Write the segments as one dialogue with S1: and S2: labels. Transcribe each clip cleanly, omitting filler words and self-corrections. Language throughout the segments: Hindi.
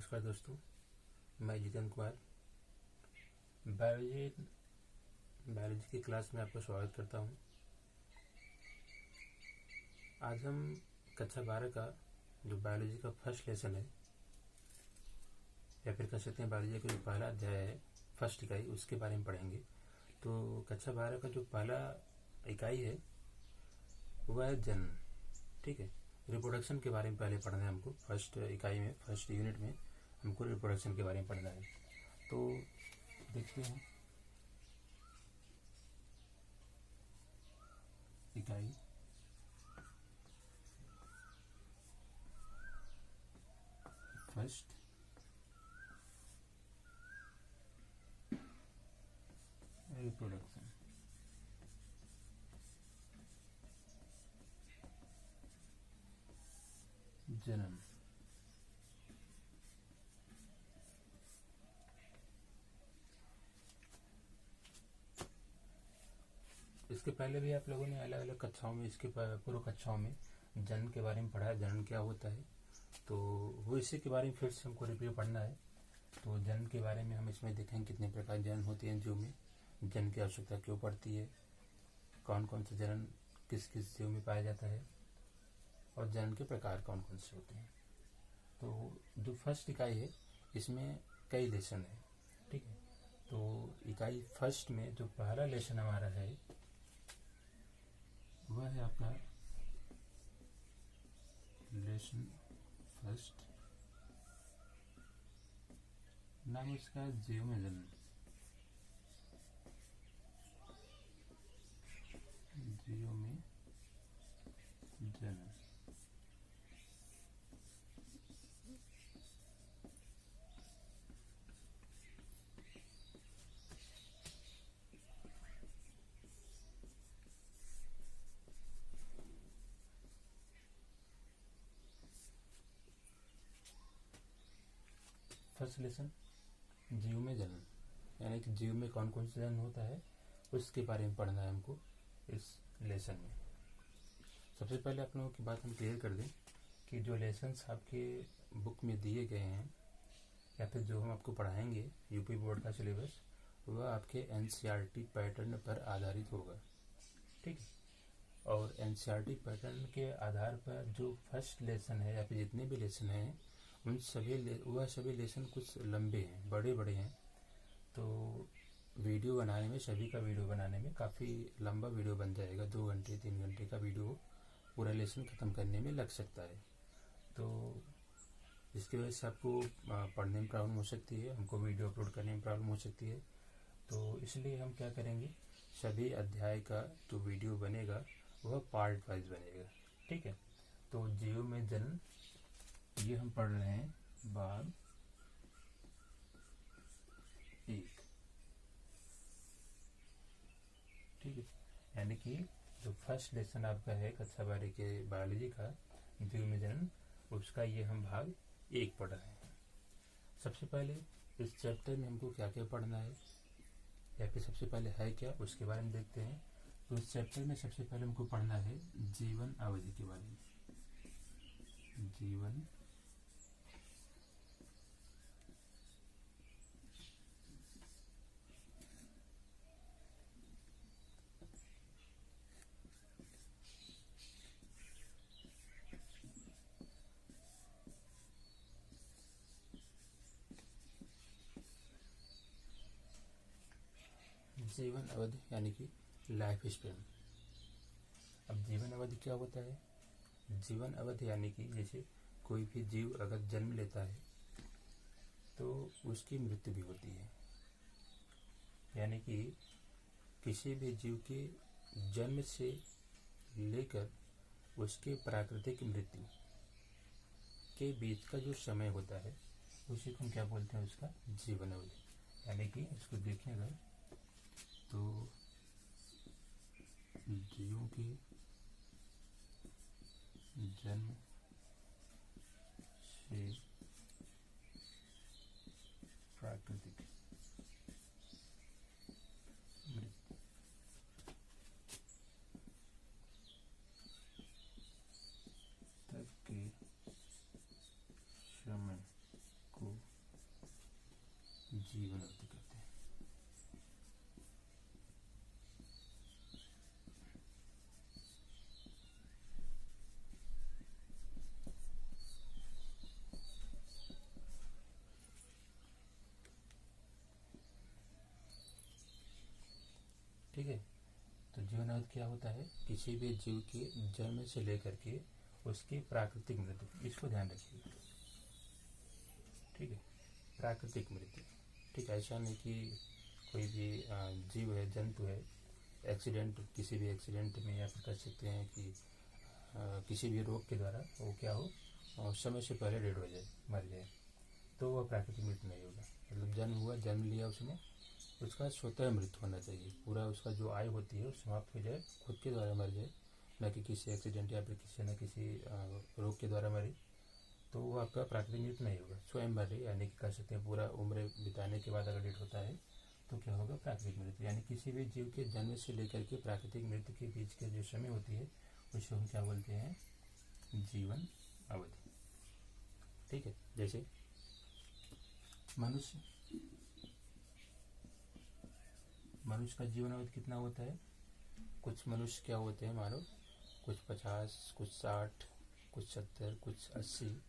S1: नमस्कार दोस्तों, मैं जितेंद्र कुमार बायोलॉजी की क्लास में आपका स्वागत करता हूं। आज हम कक्षा 12 का जो बायोलॉजी का फर्स्ट लेसन है या फिर कह सकते हैं बायोलॉजी का जो पहला अध्याय है, फर्स्ट इकाई, उसके बारे में पढ़ेंगे। तो कक्षा 12 का जो पहला इकाई है वह है जन्म। ठीक है, रिप्रोडक्शन के बारे में पहले पढ़ना है हमको। फर्स्ट इकाई में, फर्स्ट यूनिट में हमको रिप्रोडक्शन के बारे में पढ़ना है। तो देखते हैं इकाई फर्स्ट रिप्रोडक्शन। जन्म। इसके पहले भी आप लोगों ने अलग अलग कक्षाओं में, इसके पूर्व कक्षाओं में जन्म के बारे में पढ़ा है, जन्म क्या होता है। तो वो इसी के बारे में फिर से हमको रिव्यू पढ़ना है। तो जन्म के बारे में हम इसमें देखेंगे कितने प्रकार जन्म होते हैं जीव में, जन्म की आवश्यकता क्यों पड़ती है, कौन कौन से जन्म किस किस जीव में पाया जाता है, और जन्म के प्रकार कौन कौन से होते हैं। तो जो फर्स्ट इकाई है इसमें कई लेसन है। ठीक है, तो इकाई फर्स्ट में जो पहला लेसन हमारा है वह है आपका लेसन फर्स्ट, नाम इसका जीव में जन्म। जीव में जन्म। फर्स्ट लेसन जीव में जन्म, यानी कि जीव में कौन कौन सा जन्म होता है उसके बारे में पढ़ना है हमको इस लेसन में। सबसे पहले आप लोगों की बात हम क्लियर कर दें कि जो लेसन्स आपके बुक में दिए गए हैं या फिर जो हम आपको पढ़ाएंगे यूपी बोर्ड का सिलेबस, वह आपके एनसीईआरटी पैटर्न पर आधारित होगा। ठीक है, और एनसीईआरटी पैटर्न के आधार पर जो फर्स्ट लेसन है या फिर जितने भी लेसन हैं उन सभी लेसन कुछ लंबे हैं, बड़े बड़े हैं। तो वीडियो बनाने में, सभी का वीडियो बनाने में काफ़ी लंबा वीडियो बन जाएगा, 2 घंटे 3 घंटे का वीडियो पूरा लेसन ख़त्म करने में लग सकता है। तो इसकी वजह से आपको पढ़ने में प्रॉब्लम हो सकती है, हमको वीडियो अपलोड करने में प्रॉब्लम हो सकती है। तो इसलिए हम क्या करेंगे, सभी अध्याय का जो वीडियो बनेगा वह पार्ट वाइज बनेगा। ठीक है, तो जीव में जन्म ये हम पढ़ रहे हैं भाग 1। ठीक है, यानी कि जो फर्स्ट लेसन आपका है कक्षा 12 के बायोलॉजी का, जीव में जन्म, उसका ये हम भाग 1 पढ़ रहे हैं। सबसे पहले इस चैप्टर में हमको क्या क्या पढ़ना है या फिर सबसे पहले है क्या, उसके बारे में देखते हैं। तो इस चैप्टर में सबसे पहले हमको पढ़ना है जीवन अवधि के बारे में। जीवन जीवन अवधि यानी कि लाइफ स्पेन। अब जीवन अवधि क्या होता है? जीवन अवधि यानी कि जैसे कोई भी जीव अगर जन्म लेता है तो उसकी मृत्यु भी होती है, यानी कि किसी भी जीव के जन्म से लेकर उसके प्राकृतिक मृत्यु के बीच का जो समय होता है उसी को हम क्या बोलते हैं, उसका जीवन अवधि। यानी कि इसको देखें अगर तो जीवों के जन्म से प्राकृतिक मृत्यु तक के समय को जीवनावधि क्या होता है? किसी भी जीव के जन्म से लेकर के उसकी प्राकृतिक मृत्यु, इसको ध्यान रखिएगा, ठीक है, प्राकृतिक मृत्यु, ठीक है। ऐसा नहीं कि कोई भी जीव है, जंतु है, एक्सीडेंट, किसी भी एक्सीडेंट में, या फिर कह सकते हैं कि किसी भी रोग के द्वारा वो क्या हो, समय से पहले डेड हो जाए, मर जाए, तो वह प्राकृतिक मृत्यु नहीं होगा। मतलब जन्म हुआ, जन्म लिया उसने, उसका स्वतः मृत्यु होना चाहिए, पूरा उसका जो आयु होती है वो समाप्त हो जाए, खुद के द्वारा मर जाए, न कि किसी एक्सीडेंट या फिर किसी न किसी रोग के द्वारा मरे, तो वो आपका प्राकृतिक मृत्यु नहीं होगा। स्वयं मरे, यानी कि कह सकते हैं पूरा उम्र बिताने के बाद अगर डेथ होता है तो क्या होगा? प्राकृतिक मृत्यु। यानी किसी भी जीव के जन्म से लेकर के प्राकृतिक मृत्यु के बीच के जो समय होती है उसको हम क्या बोलते हैं? जीवन अवधि, ठीक है। जैसे मनुष्य का जीवन अवधि कितना होता है? कुछ मनुष्य क्या होते हैं मानो, कुछ 50, कुछ 60, कुछ 70, कुछ 80,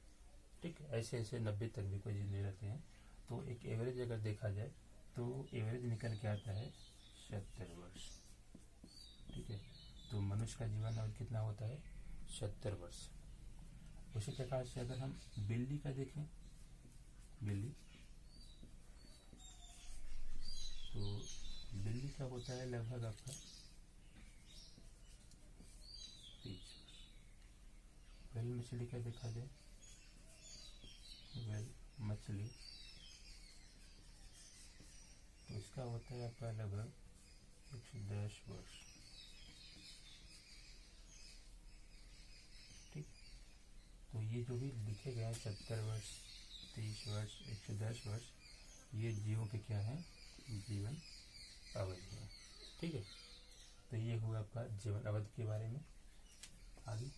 S1: ठीक है, ऐसे ऐसे 90 तक भी कोई जिंदगी रहते हैं। तो एक एवरेज अगर देखा जाए तो एवरेज निकल के आता है 70 वर्ष, ठीक है। तो मनुष्य का जीवन अवधि कितना होता है? 70 वर्ष। उसी प्रकार से अगर हम बिल्ली का देखें, बिल्ली, तो बिल्ली का होता है लगभग आपका 30 वर्ष। वेल मछली का देखा जाए, वेल मछली, तो इसका होता है आपका लगभग 110 वर्ष, ठीक। तो ये जो भी लिखे गए हैं 70 वर्ष, 30 वर्ष, 110 वर्ष, ये जीवों के क्या है? जीवन अवधि है, ठीक है। तो ये हुआ आपका जीवन अवधि के बारे में। आगे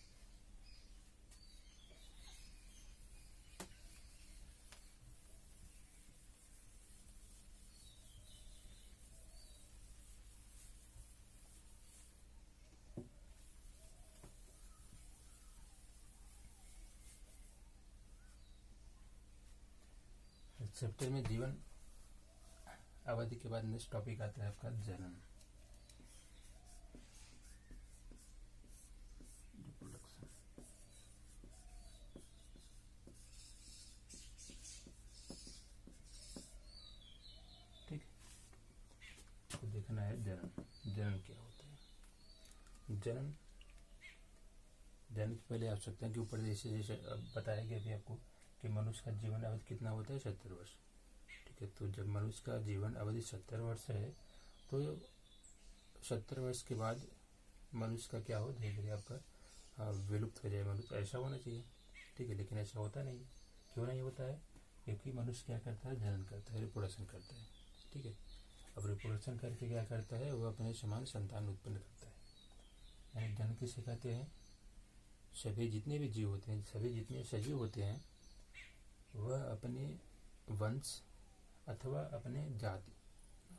S1: चैप्टर में जीवन अवधि के बाद नेक्स्ट टॉपिक आता है आपका जन्म, रिप्रोडक्शन, ठीक। तो देखना है जन्म, जन्म क्या होता है? जन्म की पहले आवश्यकता के ऊपर जैसे जैसे बताया गया अभी आपको कि मनुष्य का जीवन अवधि कितना होता है? 70 वर्ष, ठीक है। तो जब मनुष्य का जीवन अवधि 70 वर्ष है तो 70 वर्ष के बाद मनुष्य का क्या हो? धीरे धीरे आपका विलुप्त हो जाए मनुष्य, ऐसा होना चाहिए, ठीक है। लेकिन ऐसा होता नहीं। क्यों नहीं होता है? क्योंकि मनुष्य क्या करता है? जनन करता है, रिप्रोडक्शन करता है, ठीक है। अब रिप्रोडक्शन करके क्या करता है? वो अपने समान संतान उत्पन्न करता है। यानी जन्म किसे कहते हैं? सभी जितने भी जीव होते हैं, सभी जितने सजीव होते हैं, वह अपने वंश अथवा अपने जाति,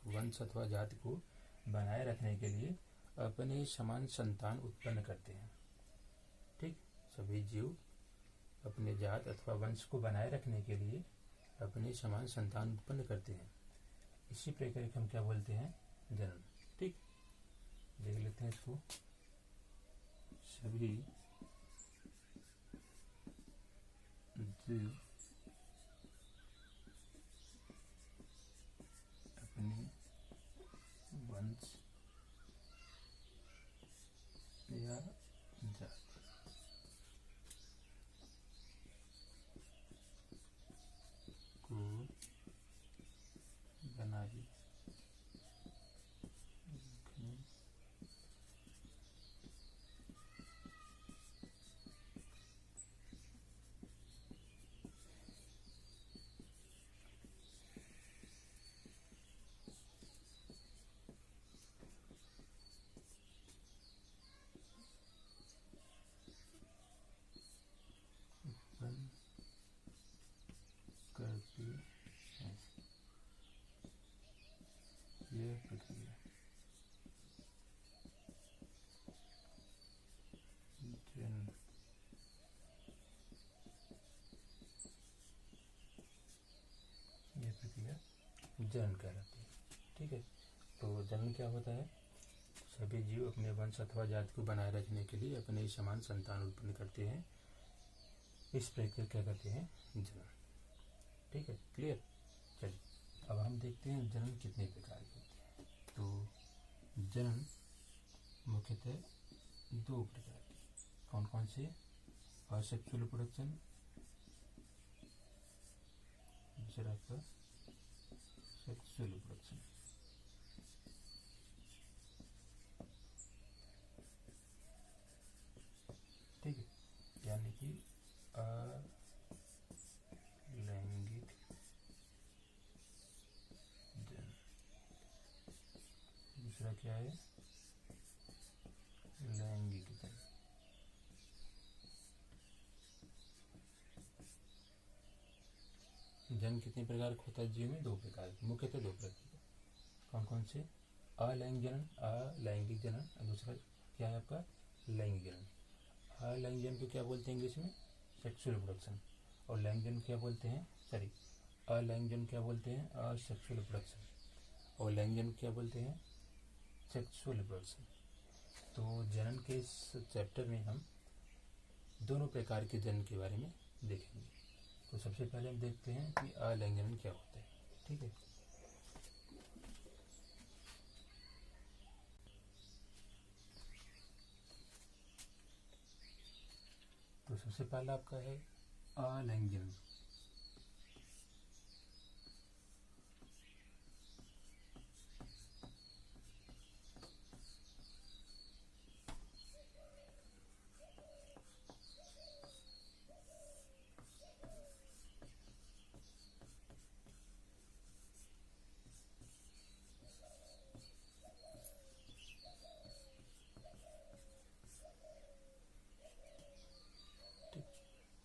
S1: वंश अथवा जाति को बनाए रखने के लिए अपने समान संतान उत्पन्न करते हैं, ठीक। सभी जीव अपने जात अथवा वंश को बनाए रखने के लिए अपने समान संतान उत्पन्न करते हैं। इसी प्रकार हम क्या बोलते हैं? जन्म, ठीक। देख लेते हैं इसको। सभी जीव अपने वंश या जाति को बनाए रखने करती है। यह प्रक्रिया जन्म जन्म कहलाती है, ठीक है। तो जन्म क्या होता है? सभी जीव अपने वंश अथवा जाति को बनाए रखने के लिए अपने ही समान संतान उत्पन्न करते हैं। इस प्रक्रिया क्या कहते हैं? जनन। ठीक है, क्लियर। चलिए अब हम देखते हैं जनन कितने प्रकार के होते हैं। तो जनन मुख्यतः दो प्रकार के। कौन कौन से? असेक्सुअल रिप्रोडक्शन, दूसरा आपका सेक्सुअल रिप्रोडक्शन। ठीक है, यानी कि अलैंगिक जनन। दूसरा क्या है? लैंगिक जनन। जनन कितने प्रकार का होता है जीव में? दो प्रकार के, मुख्यतः दो प्रकार के। कौन कौन से? अलैंगिक जनन, अलैंगिक जनन, और दूसरा क्या है आपका? लैंगिक जनन। अलैंगिक जनन को क्या बोलते हैं इंग्लिश में? Sexual reproduction. और लैंगिक जनन क्या बोलते हैं? सॉरी, अलैंगिक जनन क्या बोलते हैं? Asexual reproduction. और लैंगिक जनन क्या बोलते हैं? Sexual reproduction. तो जनन के इस चैप्टर में हम दोनों प्रकार के जनन के बारे में देखेंगे। तो सबसे पहले हम देखते हैं कि अलैंगिक जनन क्या होता है। ठीक है, तो सबसे पहला आपका है अलैंगिक जनन।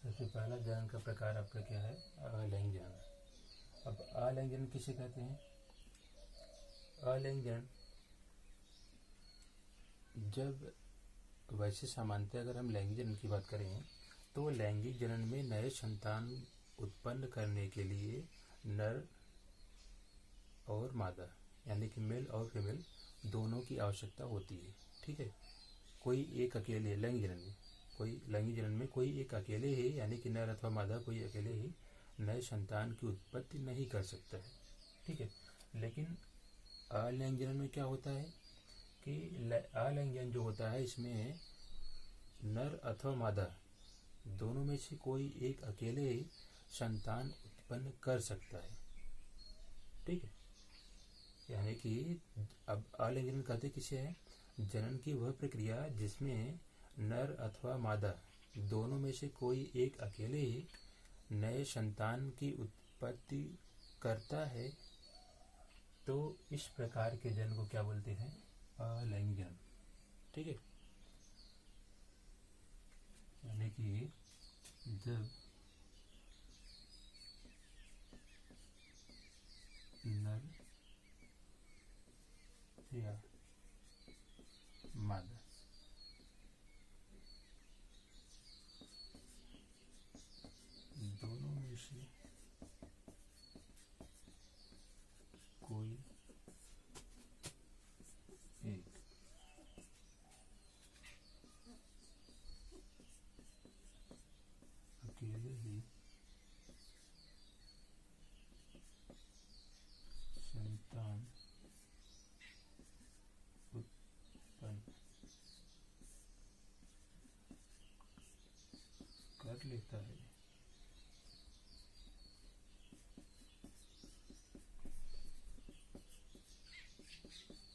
S1: सबसे पहला जनन का प्रकार आपका क्या है? अलैंगिक जनन। अब अलैंगिक जनन किसे कहते हैं? अलैंगिक जनन जब, वैसे सामान्यतः अगर हम लैंगिक जनन की बात करें तो लैंगिक जनन में नए संतान उत्पन्न करने के लिए नर और मादा यानी कि मेल और फीमेल दोनों की आवश्यकता होती है। ठीक है, कोई एक अकेले लैंगिक जनन में कोई एक अकेले ही यानी कि नर अथवा मादा कोई अकेले ही नए संतान की उत्पत्ति नहीं कर सकता है। ठीक है, लेकिन अलैंगिक जनन में क्या होता है कि अलैंगिक जनन जो होता है इसमें नर अथवा मादा दोनों में से कोई एक अकेले ही संतान उत्पन्न कर सकता है। ठीक है, यानी कि अब अलैंगिक जनन कहते किसे है? जनन की वह प्रक्रिया जिसमें नर अथवा मादा दोनों में से कोई एक अकेले ही नए संतान की उत्पत्ति करता है। तो इस प्रकार के जनन को क्या बोलते हैं? अलैंगिक जनन। ठीक है, यानी कि जब नर या मादा दोनों में से कोई एक अकेले ही संतान उत्पन्न कर लेता है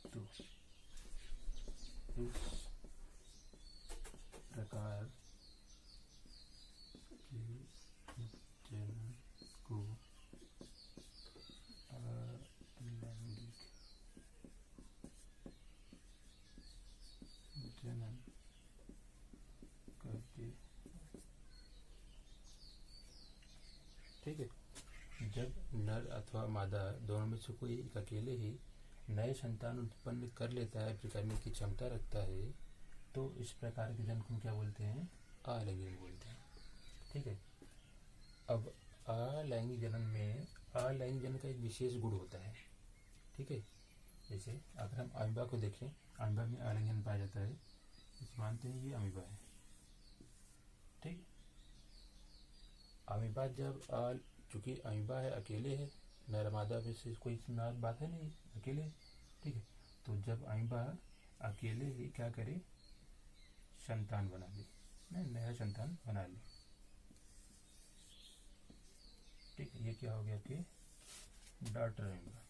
S1: तो इस प्रकार के जनन को अलैंगिक जनन कहते। ठीक है, जब नर अथवा मादा दोनों में से कोई एक अकेले ही नए संतान उत्पन्न कर लेता है, करने की क्षमता रखता है, तो इस प्रकार के जनन को क्या बोलते हैं? अलैंगिक जनन बोलते हैं। ठीक है, अब अलैंगिक जनन में अलैंगिक जनन का एक विशेष गुण होता है। ठीक है, जैसे अगर हम अमीबा को देखें, अमीबा में आलिंगन पाया जाता है, इस मानते हैं ये अमीबा है। ठीक, अमीबा जब चूंकि अमीबा है, अकेले है, नर मादा में से कोई बात है नहीं, अकेले है। ठीक है, तो जब अमीबा अकेले ही क्या करे, संतान बना ले, नया संतान बना ले। ठीक है, ये क्या हो गया आपके डॉटर अमीबा।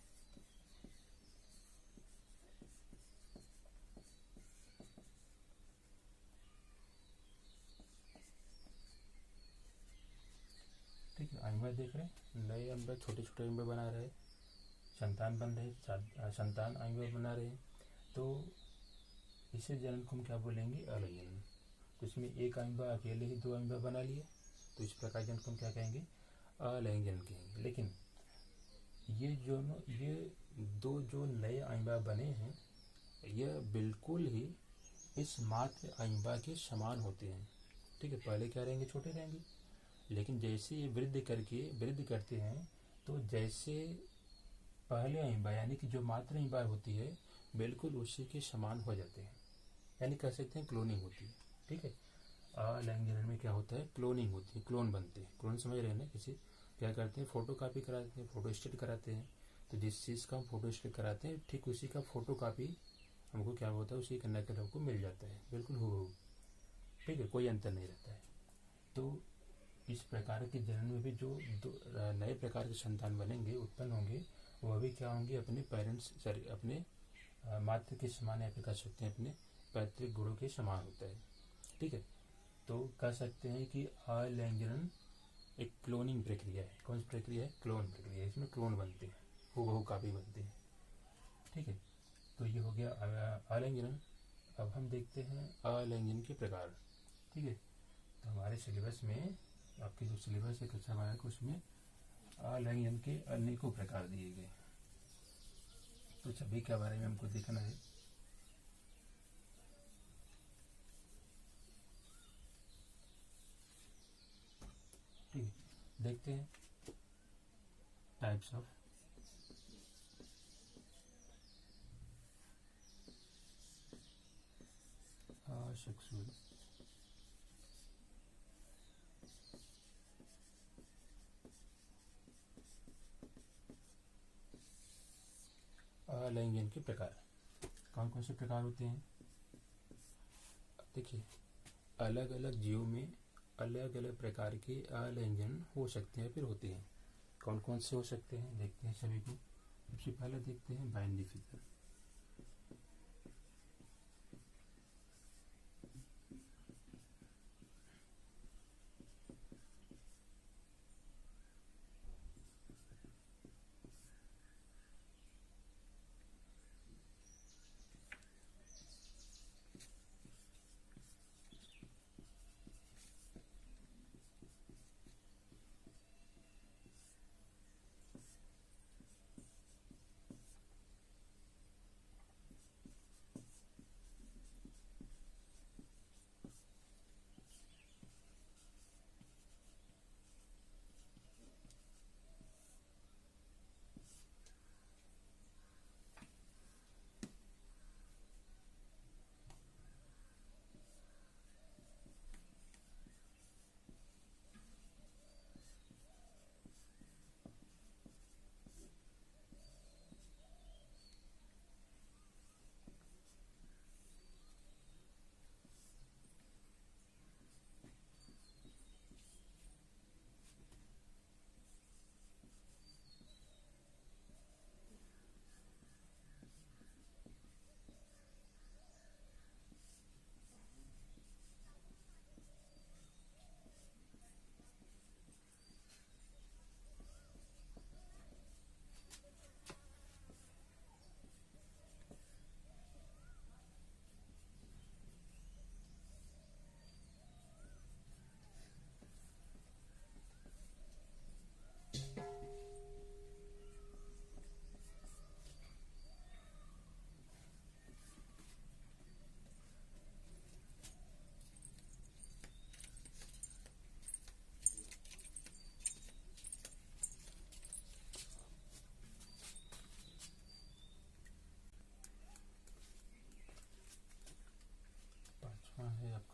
S1: ठीक है, अमीबा देख रहे हैं, नए अमीबा, छोटे छोटे अमीबा बना रहे, संतान बन रहे, संतान अमीबा बना रहे हैं, तो इसे जनन को हम क्या बोलेंगे, अलिंगन। तो इसमें एक अमीबा अकेले ही 2 अमीबा बना लिए, तो इस प्रकार जनन को हम क्या कहेंगे, अलिंगन कहेंगे। लेकिन ये 2 जो नए अमीबा बने हैं, यह बिल्कुल ही इस मात्र अमीबा के समान होते हैं। ठीक है, पहले क्या रहेंगे, छोटे रहेंगे, लेकिन जैसे ये वृद्धि करते हैं, तो जैसे पहले अमीबा यानी कि जो मात्र अमीबा होती है, बिल्कुल उसी के समान हो जाते हैं, यानी कह सकते हैं क्लोनिंग होती है। ठीक है, अलिंगन में क्या होता है, क्लोनिंग होती है, क्लोन बनते हैं। क्लोन समझ रहे हैं ना, किसी क्या करते हैं, फोटो कापी कराते हैं, फोटो स्टेट कराते हैं। तो जिस चीज़ का हम फोटो स्टेट कराते हैं, ठीक उसी का फोटो कापी हमको क्या होता है, उसी का नकल हमको मिल जाता है, बिल्कुल हूबहू। ठीक है, कोई अंतर नहीं रहता है। तो इस प्रकार के जनन में भी जो 2 नए प्रकार के संतान बनेंगे, उत्पन्न होंगे, वह भी क्या होंगे, अपने पेरेंट्स अपने मातृ के समान, या फिर कह सकते हैं अपने पैतृक गुणों के समान होता है। ठीक है, तो कह सकते हैं कि अलिंगन एक क्लोनिंग प्रक्रिया है। कौन सी प्रक्रिया है, क्लोन प्रक्रिया है। इसमें क्लोन बनते हैं, हूबहू कापी बनते हैं। ठीक है, तो ये हो गया अलिंगन। अब हम देखते हैं अलिंगन के प्रकार। ठीक है, तो हमारे सिलेबस में, आपके जो सिलेबस है कक्षा 12 का, उसमें अलिंगन के अनेकों प्रकार दिए गए, तो सभी के बारे में हमको देखना है। ठीक है, देखते हैं टाइप्स ऑफ सेक्सुअल अलिंगन के प्रकार। कौन कौन से प्रकार होते हैं, देखिए, अलग अलग जीवों में अलग अलग प्रकार के अलिंगन हो सकते हैं, फिर होते हैं। कौन कौन से हो सकते हैं, देखते हैं सभी को। सबसे पहले देखते हैं बाइनरी फिगर।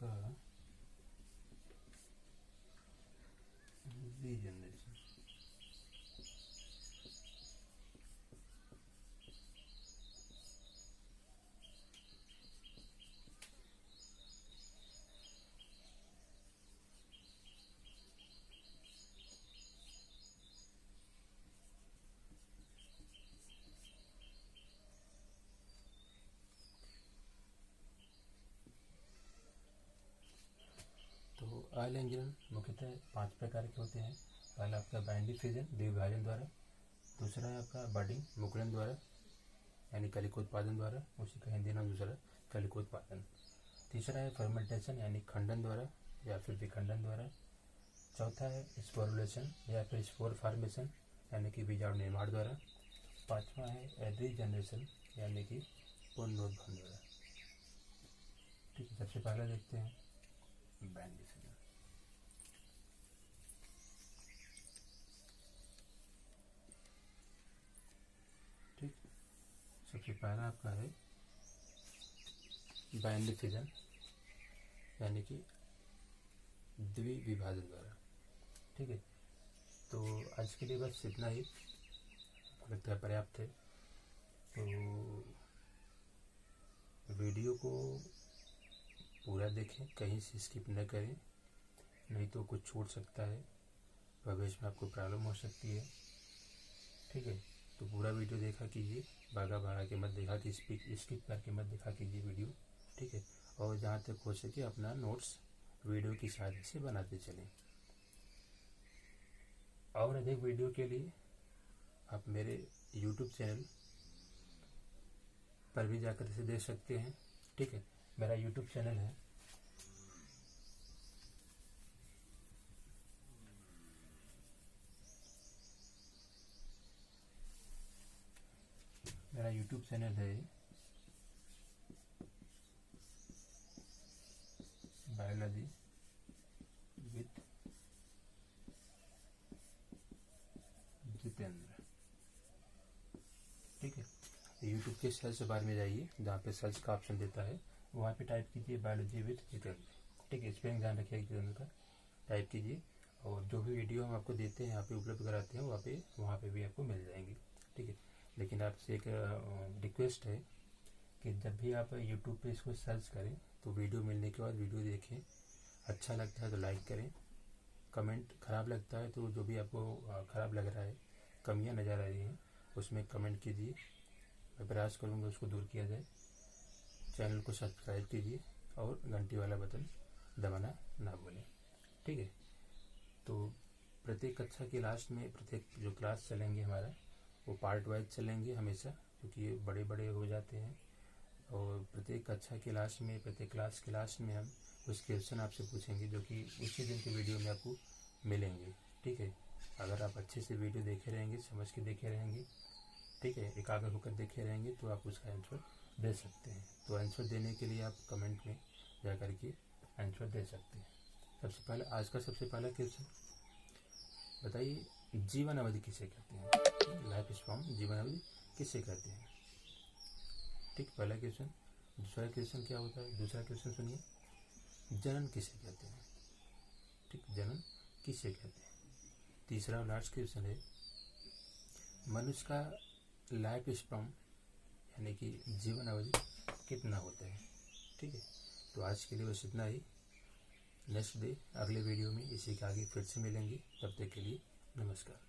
S1: आपका रीजनरेशन। तो ऑयल इंजन मुख्यतः 5 प्रकार के होते हैं। पहला आपका बाइंडिंग फ्यूजन विभाजन द्वारा, दूसरा है आपका बडिंग मुकुलन द्वारा यानी कलिकोत्पादन द्वारा, उसी का हिंदी नाम दूसरा कलिकोत्पादन। तीसरा है फर्मेंटेशन यानी खंडन द्वारा या फिर विखंडन द्वारा। चौथा है स्पोरुलेशन या फिर स्पोर फॉर्मेशन यानी कि बीजाणु निर्माण द्वारा। पांचवा है रीजनरेशन यानी कि पुनरुत्थान द्वारा। ठीक है, सबसे पहले देखते हैं बाइंडिंग फ्यूजन। ठीक, सबसे पहला आपका है बाइंडिंग फ्यूजन यानी कि द्विविभाजन द्वारा। ठीक है, तो आज के लिए बस इतना ही, लगता है पर्याप्त है। तो वीडियो को पूरा देखें, कहीं से स्किप न करें, नहीं तो कुछ छूट सकता है, भविष्य में आपको प्रॉब्लम हो सकती है। ठीक है, तो पूरा वीडियो देखा कीजिए, भागा भागा के मत देखा कि स्किप करके मत देखा कीजिए वीडियो। ठीक है, और जहाँ तक हो सके अपना नोट्स वीडियो की सहायता से बनाते चलें। और अधिक वीडियो के लिए आप मेरे YouTube चैनल पर भी जाकर इसे देख सकते हैं। ठीक है, मेरा YouTube चैनल है बायोलॉजी विथ जितेंद्र। ठीक है, यूट्यूब के सर्च बार में जाइए, जहाँ पे सर्च का ऑप्शन देता है वहाँ पे टाइप कीजिए बायोलॉजी विथ जितेंद्र। ठीक है, स्पेलिंग ध्यान रखिएगा जितेंद्र का, टाइप कीजिए और जो भी वीडियो हम आपको देते हैं यहाँ पे उपलब्ध कराते हैं वहाँ पे भी आपको मिल जाएंगे। ठीक है, लेकिन आपसे एक रिक्वेस्ट है कि जब भी आप यूट्यूब पे इसको सर्च करें तो वीडियो मिलने के बाद वीडियो देखें, अच्छा लगता है तो लाइक करें, कमेंट ख़राब लगता है तो जो भी आपको ख़राब लग रहा है, कमियां नज़र आ रही हैं, उसमें कमेंट कीजिए, मैं प्रयास करूँगा उसको दूर किया जाए। चैनल को सब्सक्राइब कीजिए और घंटी वाला बटन दबाना ना भूलें। ठीक है, तो प्रत्येक कक्षा के लास्ट में प्रत्येक जो क्लास चलेंगे हमारा वो पार्ट वाइज चलेंगे हमेशा, क्योंकि ये बड़े बड़े हो जाते हैं। और प्रत्येक कक्षा के लास्ट में, प्रत्येक क्लास के लास्ट में हम कुछ क्वेश्चन आपसे पूछेंगे जो कि उसी दिन के वीडियो में आपको मिलेंगे। ठीक है, अगर आप अच्छे से वीडियो देखे रहेंगे, समझ के देखे रहेंगे, ठीक है, एकाग्र होकर देखे रहेंगे तो आप उसका आंसर दे सकते हैं। तो आंसर देने के लिए आप कमेंट में जा कर के आंसर दे सकते हैं। सबसे पहले आज का सबसे पहला क्वेश्चन बताइए, जीवन अवधि किसे कहते हैं? लाइफ स्पैन जीवन अवधि किसे कहते हैं? ठीक, पहला क्वेश्चन। दूसरा क्वेश्चन क्या होता है? दूसरा क्वेश्चन सुनिए, जनन किसे कहते हैं? ठीक, जनन किसे कहते हैं? तीसरा और लास्ट क्वेश्चन है, मनुष्य का लाइफ स्पैन यानी कि जीवन अवधि कितना होता है? ठीक है, तो आज के लिए बस इतना ही। नेक्स्ट डे अगले वीडियो में इसी के आगे फिर से मिलेंगे, तब तक के लिए नमस्कार।